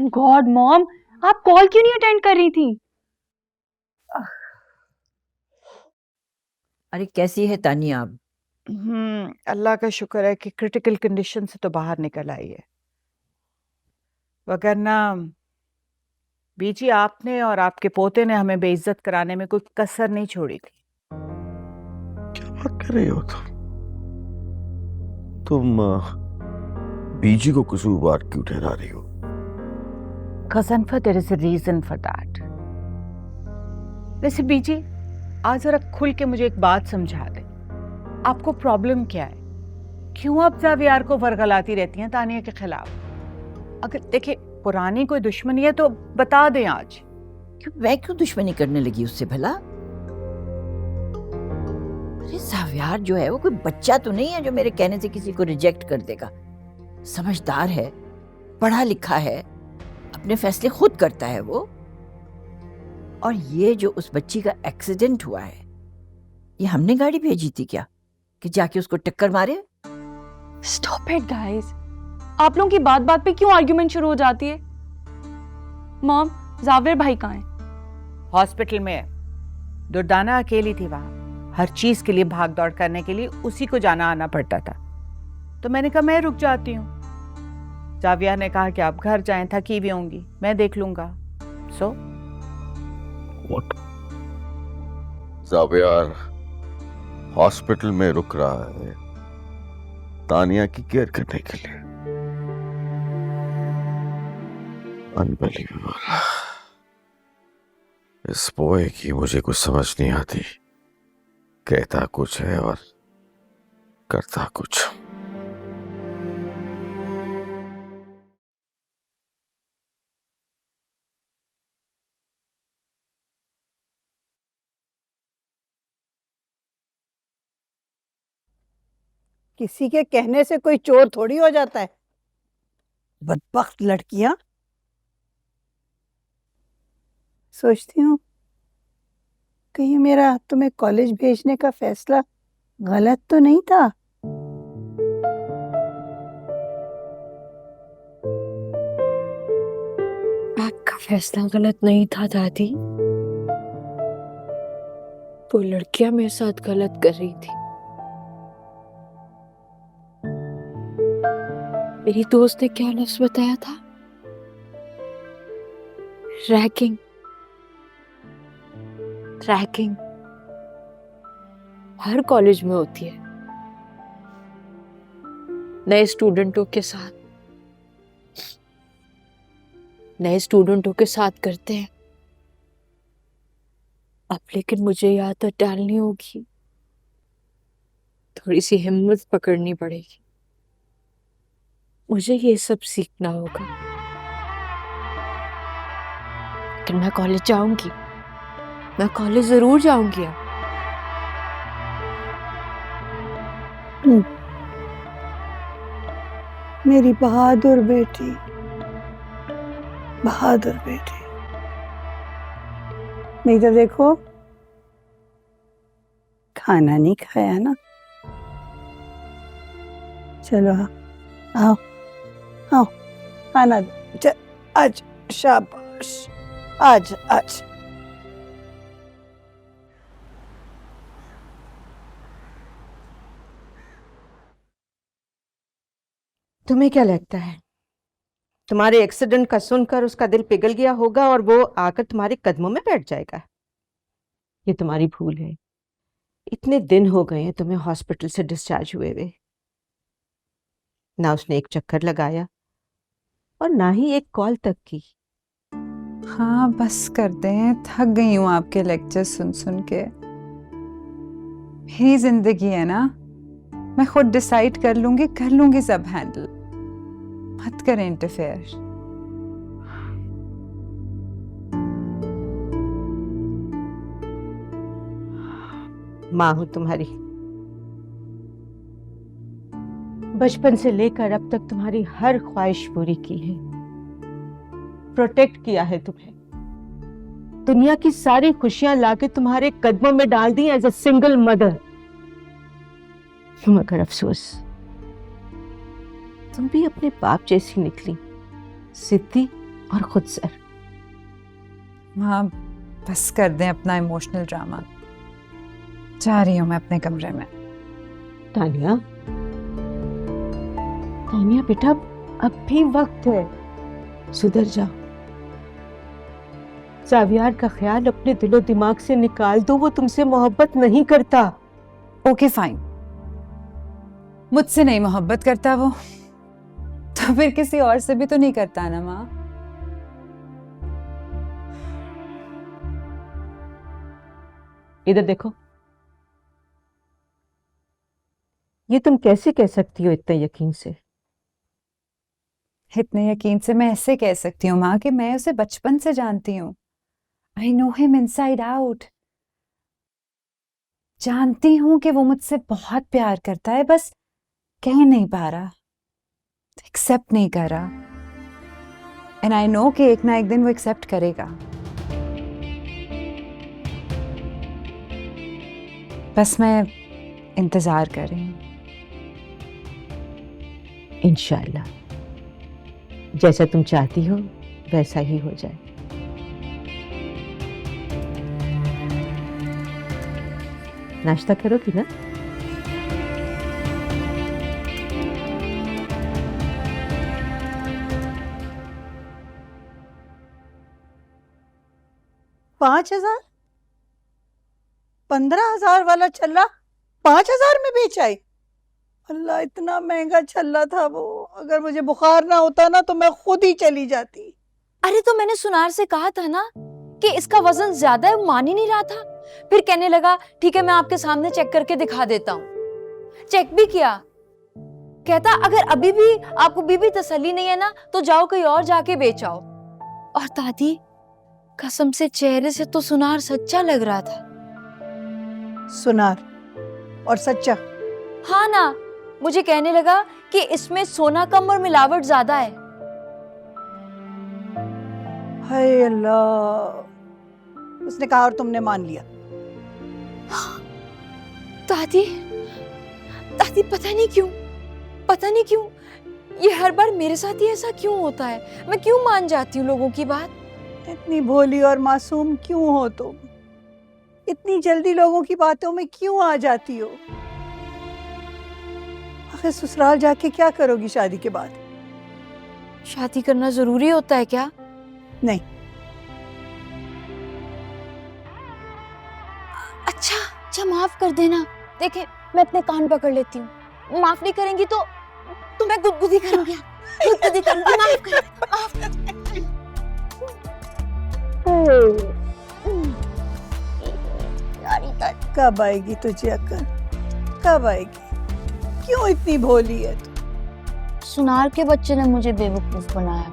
God mom, आप call क्यों नहीं अटेंड कर रही थी? अरे कैसी है तानिया आप? अल्लाह का शुक्र है कि क्रिटिकल कंडीशन से तो बाहर निकल आई है, वरना बीजी आपने और आपके पोते ने हमें बेइज्जत कराने में कोई कसर नहीं छोड़ी थी। क्या बात कर रही हो तुम बीजी को कसूरवार क्यों ठहरा रही हो? Ghaznfar, there is a reason for that. वैसे बीजी, आज जरा खुल के मुझे एक बात समझा दे, आपको प्रॉब्लम क्या है? क्यों आप जावियार को वरगलाती रहती हैं तानिया के खिलाफ? अगर देखे पुरानी कोई दुश्मनी है तो बता दें आज। मैं क्यों दुश्मनी करने लगी उससे भला? अरे जावियार जो है वो कोई बच्चा तो नहीं है जो मेरे कहने से किसी को रिजेक्ट कर देगा। समझदार है, पढ़ा लिखा है, अपने फैसले खुद करता है वो। और ये जो उस बच्ची का एक्सीडेंट हुआ है, ये हमने गाड़ी भेजी थी क्या कि जाके उसको टक्कर मारे? स्टॉप इट गाइस, आप लोगों की बात बात पे क्यों आर्ग्यूमेंट शुरू हो जाती है? मॉम, जावेर भाई कहाँ हैं? हॉस्पिटल में है। दुर्दाना अकेली थी वहां, हर चीज के लिए भाग दौड़ करने के लिए उसी को जाना आना पड़ता था, तो मैंने कहा मैं रुक जाती हूँ। जाविया ने कहा कि आप घर जाएं, थकी हुई होंगी, मैं देख लूंगा। सो जावियार हॉस्पिटल में रुक रहा है तानिया की केयर करने के लिए। अनबिलीवेबल। इस बॉय की मुझे कुछ समझ नहीं आती, कहता कुछ है और करता कुछ। किसी के कहने से कोई चोर थोड़ी हो जाता है। बदबख्त लड़कियां। सोचती हूँ कहीं मेरा तुम्हें कॉलेज भेजने का फैसला गलत तो नहीं था। आपका फैसला गलत नहीं था दादी। वो लड़कियां मेरे साथ गलत कर रही थी। मेरी दोस्त ने क्या लफ्ज बताया था? रैगिंग। रैगिंग हर कॉलेज में होती है, नए स्टूडेंटों के साथ करते हैं। अब लेकिन मुझे ये आदत डालनी होगी, थोड़ी सी हिम्मत पकड़नी पड़ेगी। मुझे ये सब सीखना होगा। लेकिन मैं कॉलेज जाऊंगी, मैं कॉलेज जरूर जाऊंगी। अब मेरी बहादुर बेटी, बहादुर बेटी। नहीं तो देखो, खाना नहीं खाया ना। चलो आओ आओ, खाना दो। आज शाबाश, आज आज। तुम्हें क्या लगता है, तुम्हारे एक्सीडेंट का सुनकर उसका दिल पिघल गया होगा और वो आकर तुम्हारे कदमों में बैठ जाएगा? ये तुम्हारी भूल है। इतने दिन हो गए हैं तुम्हें हॉस्पिटल से डिस्चार्ज हुए हुए, ना उसने एक चक्कर लगाया और ना ही एक कॉल तक की। हाँ बस करते हैं, थक गई हूँ आपके लेक्चर सुन सुन के। मेरी जिंदगी है ना, मैं खुद डिसाइड कर लूंगी सब हैंडल। मत करें इंटरफेयर। माँ हूं तुम्हारी, बचपन से लेकर अब तक तुम्हारी हर ख्वाहिश पूरी की है, प्रोटेक्ट किया है तुम्हें, दुनिया की सारी खुशियां लाके तुम्हारे कदमों में डाल दी एज अ सिंगल मदर। मगर अफसोस, तुम भी अपने बाप जैसी निकली, जिद्दी और खुद सर। माँ बस कर दें अपना इमोशनल ड्रामा। जा रही हूँ मैं अपने कमरे में। तानिया, तानिया बेटा, अब भी वक्त है, सुधर जा। जावियार का ख्याल अपने दिलो दिमाग से निकाल दो, वो तुमसे मोहब्बत नहीं करता। ओके फाइन, मुझसे नहीं मोहब्बत करता वो, तो फिर किसी और से भी तो नहीं करता ना माँ। इधर देखो, ये तुम कैसे कह सकती हो इतने यकीन से? इतने यकीन से मैं ऐसे कह सकती हूँ माँ कि मैं उसे बचपन से जानती हूँ। I know him inside out. जानती हूँ कि वो मुझसे बहुत प्यार करता है, बस कह नहीं पा रहा, एक्सेप्ट नहीं कर रहा। एंड आई नो कि एक ना एक दिन वो एक्सेप्ट करेगा। बस मैं इंतजार कर रही हूँ। इंशाल्लाह जैसा तुम चाहती हो वैसा ही हो जाए। नाश्ता करोगी ना? पाँच 15,000 वाला छल्ला 5,000 में बेच आई। अल्लाह, इतना महंगा छल्ला था वो। अगर मुझे बुखार ना होता ना तो मैं खुद ही चली जाती। अरे तो मैंने सुनार से कहा था ना कि इसका वजन ज्यादा है, मान ही नहीं रहा था। फिर कहने लगा ठीक है मैं आपके सामने चेक करके दिखा देता हूँ। चेक भी किया, कहता अगर अभी भी आपको बीबी तसल्ली नहीं है ना तो जाओ कहीं और जाके बेच आओ। और दादी कसम से चेहरे से तो सुनार सच्चा लग रहा था। सुनार और सच्चा? हाँ ना, मुझे कहने लगा कि इसमें सोना कम और मिलावट ज्यादा है। हाय अल्लाह, उसने कहा और तुमने मान लिया? दादी दादी पता नहीं क्यों ये हर बार मेरे साथ ही ऐसा क्यों होता है। मैं क्यों मान जाती हूँ लोगों की बात। इतनी भोली और मासूम क्यों हो तुम? इतनी जल्दी लोगों की बातों में क्यों आ जाती हो? आखिर ससुराल जाके क्या करोगी शादी के बाद? शादी करना जरूरी होता है क्या? नहीं। अच्छा माफ कर देना। देखे मैं अपने कान पकड़ लेती हूँ। माफ नहीं करेंगी तो मैं गुदगुदी करूंगी। माफ कर। कब आएगी तुझे अक्ल? कब आएगी? क्यों इतनी भोली है तू? सुनार के बच्चे ने मुझे बेवकूफ बनाया।